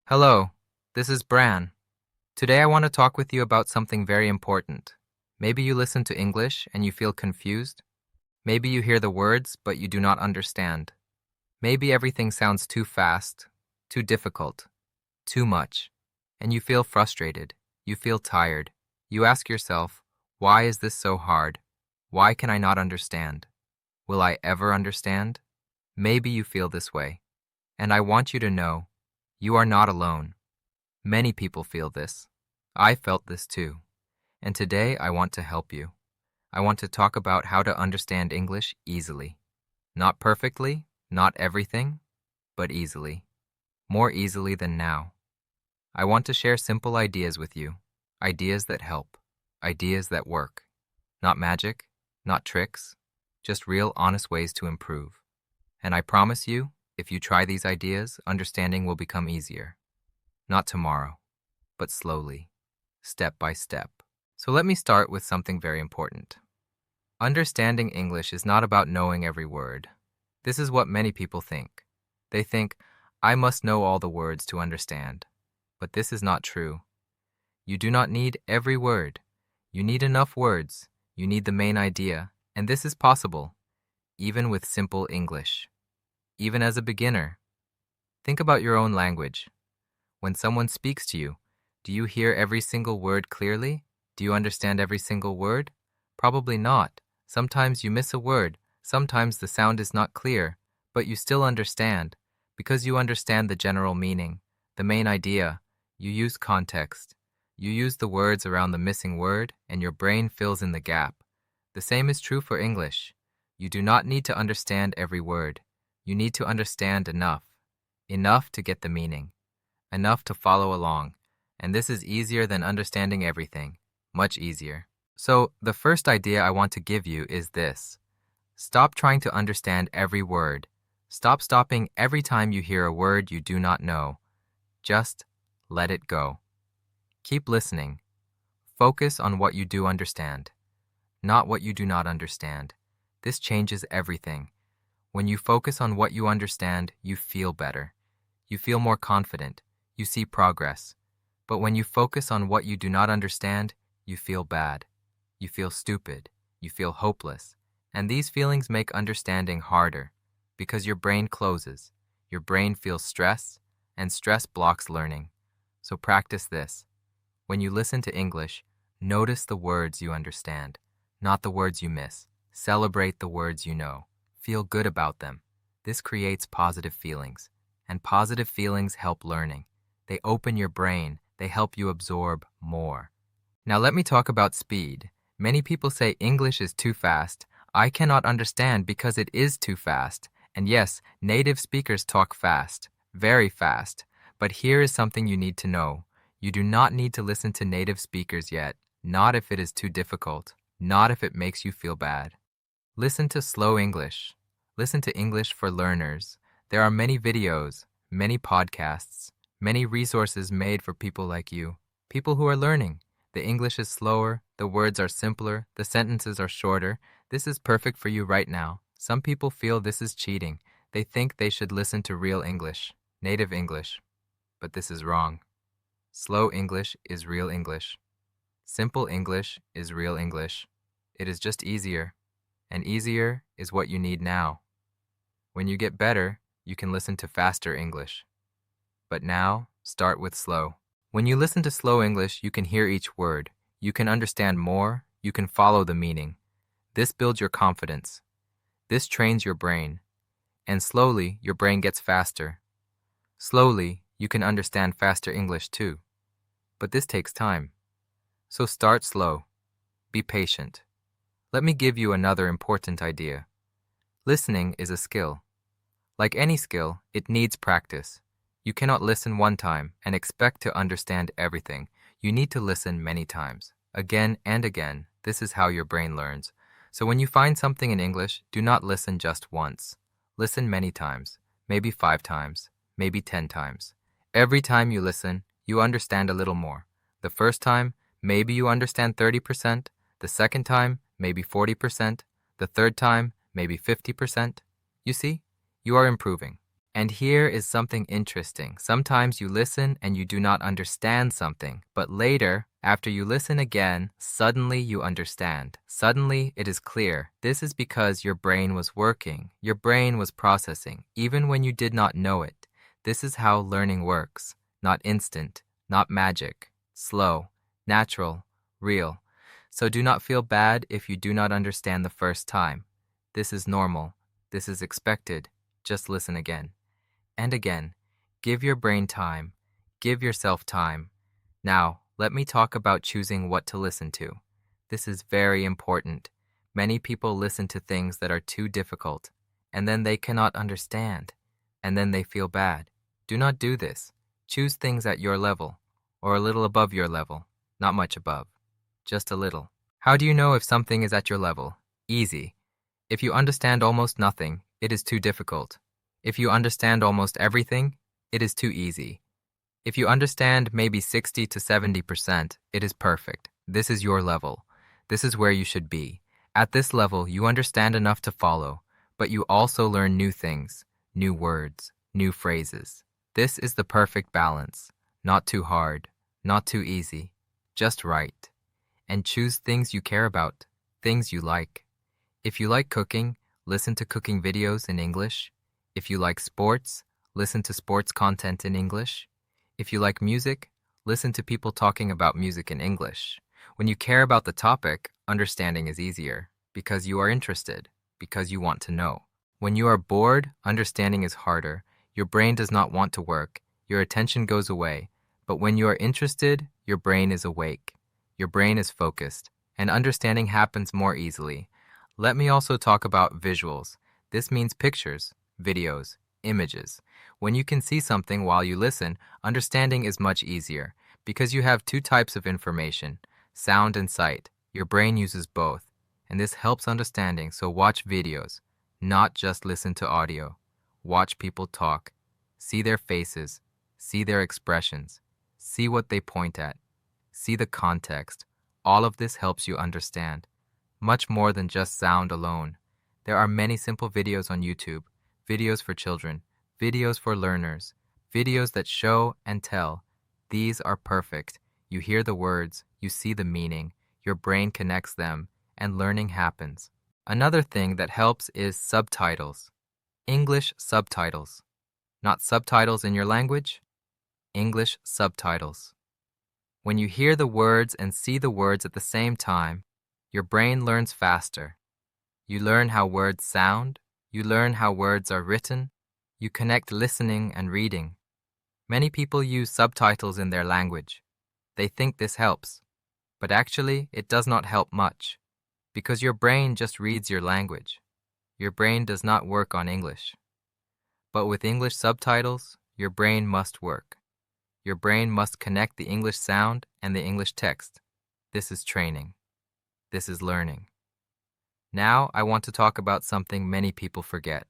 Hello, this is Bran. Today I want to talk with you about something very important. Maybe you listen to English and you feel confused. Maybe you hear the words but you do not understand. Maybe everything sounds too fast, too difficult, too much, and you feel frustrated. You feel tired. You ask yourself, why is this so hard? Why can I not understand? Will I ever understand? Maybe you feel this way. And I want you to know, you are not alone. Many people feel this. I felt this too. And today I want to help you. I want to talk about how to understand English easily. Not perfectly, not everything, but easily. More easily than now. I want to share simple ideas with you. Ideas that help. Ideas that work. Not magic, not tricks, just real honest ways to improve. And I promise you, if you try these ideas, understanding will become easier. Not tomorrow, but slowly, step by step. So let me start with something very important. Understanding English is not about knowing every word. This is what many people think. They think, I must know all the words to understand. But this is not true. You do not need every word. You need enough words. You need the main idea, and this is possible, even with simple English. Even as a beginner. Think about your own language. When someone speaks to you, do you hear every single word clearly? Do you understand every single word? Probably not. Sometimes you miss a word. Sometimes the sound is not clear, but you still understand because you understand the general meaning, the main idea. You use context. You use the words around the missing word, and your brain fills in the gap. The same is true for English. You do not need to understand every word. You need to understand enough. Enough to get the meaning. Enough to follow along. And this is easier than understanding everything. Much easier. So, the first idea I want to give you is this. Stop trying to understand every word. Stop stopping every time you hear a word you do not know. Just let it go. Keep listening. Focus on what you do understand, not what you do not understand. This changes everything. When you focus on what you understand, you feel better. You feel more confident. You see progress. But when you focus on what you do not understand, you feel bad. You feel stupid. You feel hopeless. And these feelings make understanding harder because your brain closes. Your brain feels stress, and stress blocks learning. So practice this. When you listen to English, notice the words you understand, not the words you miss. Celebrate the words you know. Feel good about them. This creates positive feelings, and positive feelings help learning. They open your brain. They help you absorb more. Now let me talk about speed. Many people say English is too fast. I cannot understand because it is too fast. And yes, native speakers talk fast, very fast. But here is something you need to know. You do not need to listen to native speakers yet, not if it is too difficult, not if it makes you feel bad. Listen to slow English. Listen to English for learners. There are many videos, many podcasts, many resources made for people like you, people who are learning. The English is slower, the words are simpler, the sentences are shorter. This is perfect for you right now. Some people feel this is cheating. They think they should listen to real English, native English. But this is wrong. Slow English is real English. Simple English is real English. It is just easier, and easier is what you need now. When you get better, you can listen to faster English. But now, start with slow. When you listen to slow English, you can hear each word. You can understand more. You can follow the meaning. This builds your confidence. This trains your brain. And slowly, your brain gets faster. Slowly, you can understand faster English too. But this takes time. So start slow. Be patient. Let me give you another important idea. Listening is a skill. Like any skill, it needs practice. You cannot listen one time and expect to understand everything. You need to listen many times. Again and again. This is how your brain learns. So when you find something in English, do not listen just once. Listen many times. Maybe 5 times. Maybe 10 times. Every time you listen, you understand a little more. The first time, maybe you understand 30%. The second time, maybe 40%. The third time, maybe 50%. You see, you are improving. And here is something interesting. Sometimes you listen and you do not understand something, but later, after you listen again, suddenly you understand. Suddenly it is clear. This is because your brain was working. Your brain was processing, even when you did not know it. This is how learning works. Not instant, not magic. Slow, natural, real. So do not feel bad if you do not understand the first time. This is normal. This is expected. Just listen again. And again, give your brain time. Give yourself time. Now, let me talk about choosing what to listen to. This is very important. Many people listen to things that are too difficult, and then they cannot understand, and then they feel bad. Do not do this. Choose things at your level, or a little above your level, not much above, just a little. How do you know if something is at your level? Easy. If you understand almost nothing, it is too difficult. If you understand almost everything, it is too easy. If you understand maybe 60 to 70%, it is perfect. This is your level. This is where you should be. At this level, you understand enough to follow, but you also learn new things, new words, new phrases. This is the perfect balance. Not too hard, not too easy, just right. And choose things you care about, things you like. If you like cooking, listen to cooking videos in English. If you like sports, listen to sports content in English. If you like music, listen to people talking about music in English. When you care about the topic, understanding is easier because you are interested, because you want to know. When you are bored, understanding is harder. Your brain does not want to work. Your attention goes away. But when you are interested, your brain is awake. Your brain is focused, and understanding happens more easily. Let me also talk about visuals. This means pictures, videos, images. When you can see something while you listen, understanding is much easier because you have two types of information, sound and sight. Your brain uses both, and this helps understanding, so watch videos, not just listen to audio. Watch people talk, see their faces, see their expressions, see what they point at, see the context. All of this helps you understand, much more than just sound alone. There are many simple videos on YouTube, videos for children, videos for learners, videos that show and tell. These are perfect. You hear the words, you see the meaning, your brain connects them, and learning happens. Another thing that helps is subtitles. English subtitles. Not subtitles in your language, English subtitles. When you hear the words and see the words at the same time, your brain learns faster. You learn how words sound, you learn how words are written, you connect listening and reading. Many people use subtitles in their language. They think this helps, but actually it does not help much, because your brain just reads your language. Your brain does not work on English. But with English subtitles, your brain must work. Your brain must connect the English sound and the English text. This is training. This is learning. Now I want to talk about something many people forget.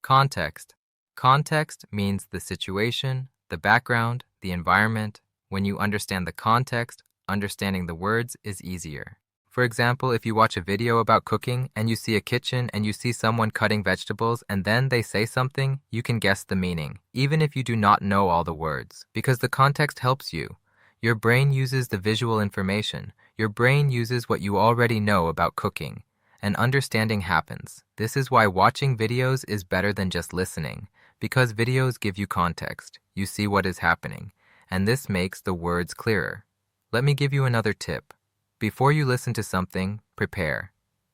Context. Context means the situation, the background, the environment. When you understand the context, understanding the words is easier. For example, if you watch a video about cooking and you see a kitchen and you see someone cutting vegetables and then they say something, you can guess the meaning, even if you do not know all the words, because the context helps you. Your brain uses the visual information. Your brain uses what you already know about cooking, and understanding happens. This is why watching videos is better than just listening, because videos give you context. You see what is happening, and this makes the words clearer. Let me give you another tip. Before you listen to something, prepare.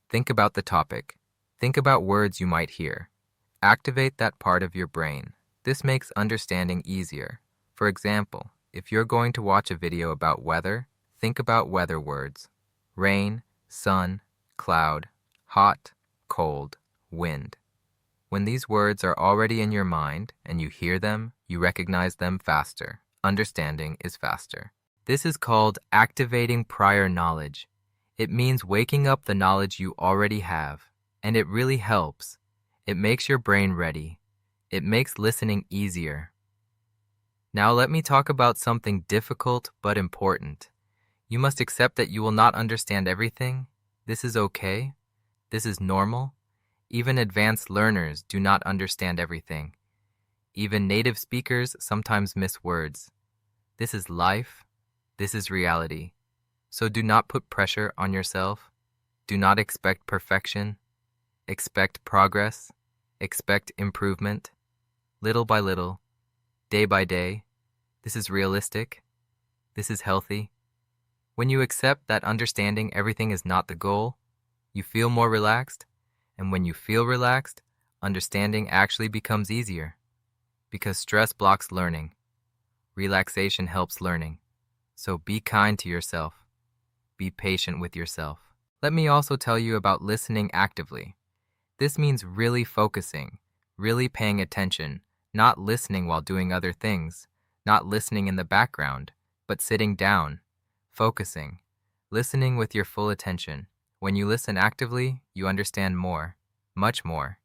Think about the topic. Think about words you might hear. Activate that part of your brain. This makes understanding easier. For example, if you're going to watch a video about weather, think about weather words. Rain, sun, cloud, hot, cold, wind. When these words are already in your mind and you hear them, you recognize them faster. Understanding is faster. This is called activating prior knowledge. It means waking up the knowledge you already have, and it really helps. It makes your brain ready. It makes listening easier. Now let me talk about something difficult but important. You must accept that you will not understand everything. This is okay. This is normal. Even advanced learners do not understand everything. Even native speakers sometimes miss words. This is life. This is reality. So do not put pressure on yourself. Do not expect perfection. Expect progress. Expect improvement. Little by little, day by day. This is realistic. This is healthy. When you accept that understanding everything is not the goal, you feel more relaxed. And when you feel relaxed, understanding actually becomes easier. Because stress blocks learning. Relaxation helps learning. So be kind to yourself. Be patient with yourself. Let me also tell you about listening actively. This means really focusing, really paying attention, not listening while doing other things, not listening in the background, but sitting down, focusing, listening with your full attention. When you listen actively, you understand more, much more,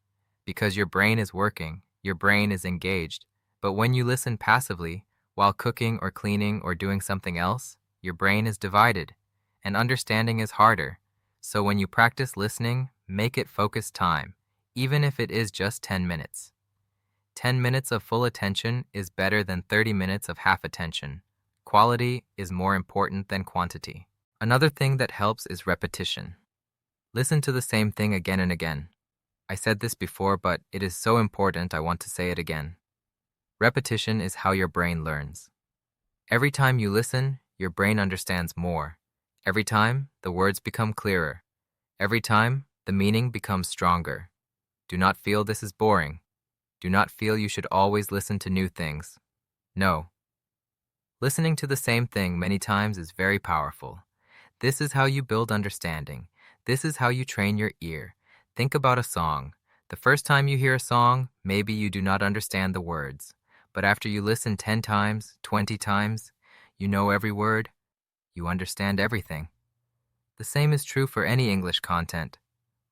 because your brain is working, your brain is engaged. But when you listen passively, while cooking or cleaning or doing something else, your brain is divided, and understanding is harder. So when you practice listening, make it focused time, even if it is just 10 minutes. 10 minutes of full attention is better than 30 minutes of half attention. Quality is more important than quantity. Another thing that helps is repetition. Listen to the same thing again and again. I said this before, but it is so important I want to say it again. Repetition is how your brain learns. Every time you listen, your brain understands more. Every time, the words become clearer. Every time, the meaning becomes stronger. Do not feel this is boring. Do not feel you should always listen to new things. No. Listening to the same thing many times is very powerful. This is how you build understanding. This is how you train your ear. Think about a song. The first time you hear a song, maybe you do not understand the words. But after you listen 10 times, 20 times, you know every word, you understand everything. The same is true for any English content.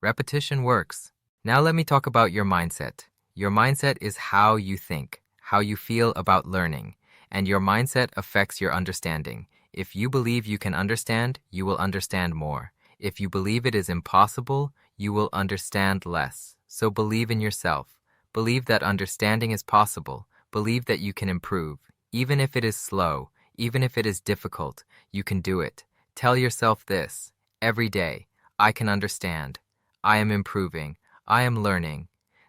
Repetition works. Now let me talk about your mindset. Your mindset is how you think, how you feel about learning, and your mindset affects your understanding. If you believe you can understand, you will understand more. If you believe it is impossible, you will understand less. So believe in yourself. Believe that understanding is possible. Believe that you can improve. Even if it is slow, even if it is difficult, you can do it. Tell yourself this every day. I can understand. I am improving. I am learning.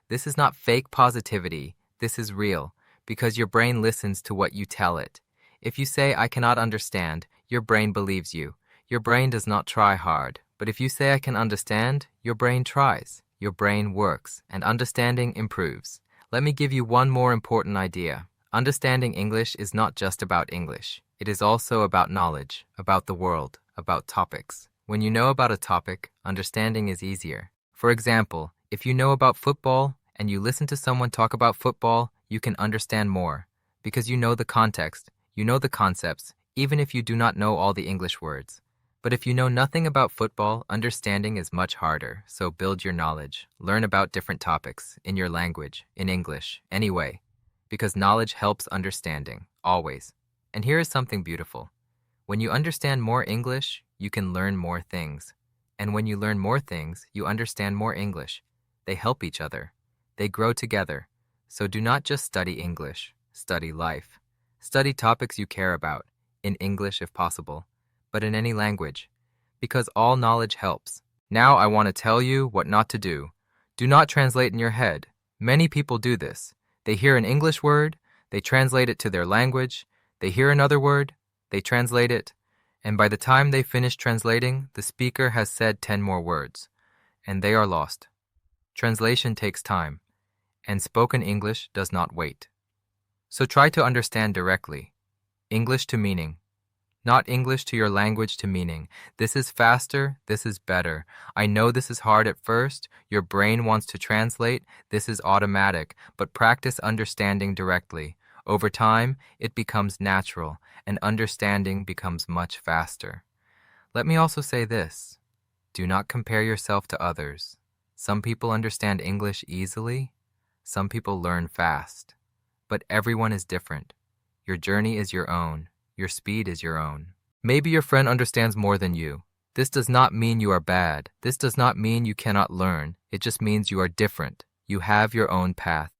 This is not fake positivity. This is real, because your brain listens to what you tell it. If you say, I cannot understand, your brain believes you. Your brain does not try hard. But if you say, I can understand, your brain tries. Your brain works, and understanding improves. Let me give you one more important idea. Understanding English is not just about English. It is also about knowledge, about the world, about topics. When you know about a topic, understanding is easier. For example, if you know about football and you listen to someone talk about football, you can understand more because you know the context, you know the concepts, even if you do not know all the English words. But if you know nothing about football, understanding is much harder. So build your knowledge. Learn about different topics in your language, in English, anyway, because knowledge helps understanding, always. And here is something beautiful. When you understand more English, you can learn more things. And when you learn more things, you understand more English. They help each other. They grow together. So do not just study English. Study life. Study topics you care about, in English if possible, but in any language, because all knowledge helps. Now I want to tell you what not to do. Do not translate in your head. Many people do this. They hear an English word, they translate it to their language, they hear another word, they translate it, and by the time they finish translating, the speaker has said 10 more words, and they are lost. Translation takes time, and spoken English does not wait. So try to understand directly. English to meaning. Not English to your language to meaning. This is faster, this is better. I know this is hard at first. Your brain wants to translate. This is automatic, but practice understanding directly. Over time, it becomes natural, and understanding becomes much faster. Let me also say this. Do not compare yourself to others. Some people understand English easily. Some people learn fast. But everyone is different. Your journey is your own. Your speed is your own. Maybe your friend understands more than you. This does not mean you are bad. This does not mean you cannot learn. It just means you are different. You have your own path.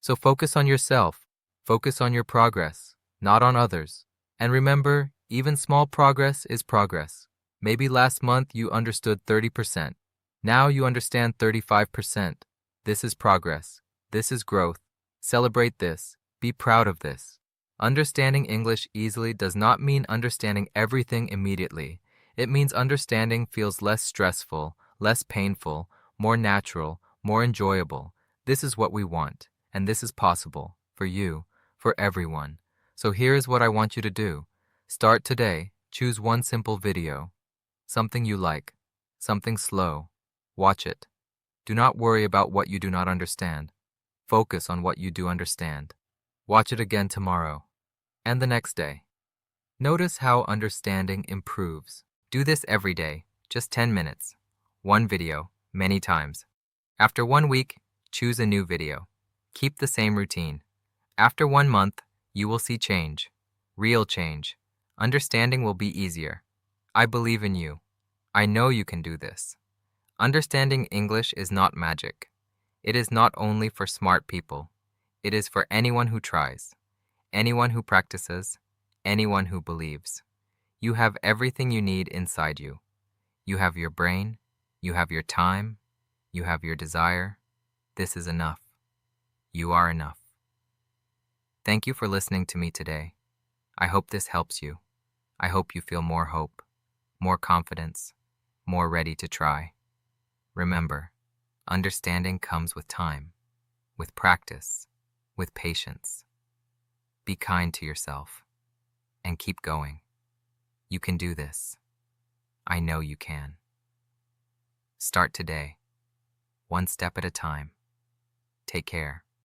So focus on yourself. Focus on your progress, not on others. And remember, even small progress is progress. Maybe last month you understood 30%. Now you understand 35%. This is progress. This is growth. Celebrate this. Be proud of this. Understanding English easily does not mean understanding everything immediately. It means understanding feels less stressful, less painful, more natural, more enjoyable. This is what we want, and this is possible for you, for everyone. So here is what I want you to do. Start today. Choose one simple video. Something you like. Something slow. Watch it. Do not worry about what you do not understand. Focus on what you do understand. Watch it again tomorrow and the next day. Notice how understanding improves. Do this every day, just 10 minutes. One video, many times. After 1 week, choose a new video. Keep the same routine. After 1 month, you will see change. Real change. Understanding will be easier. I believe in you. I know you can do this. Understanding English is not magic. It is not only for smart people. It is for anyone who tries, anyone who practices, anyone who believes. You have everything you need inside you. You have your brain, you have your time, you have your desire. This is enough. You are enough. Thank you for listening to me today. I hope this helps you. I hope you feel more hope, more confidence, more ready to try. Remember, understanding comes with time, with practice, with patience. Be kind to yourself and keep going. You can do this. I know you can. Start today, one step at a time. Take care.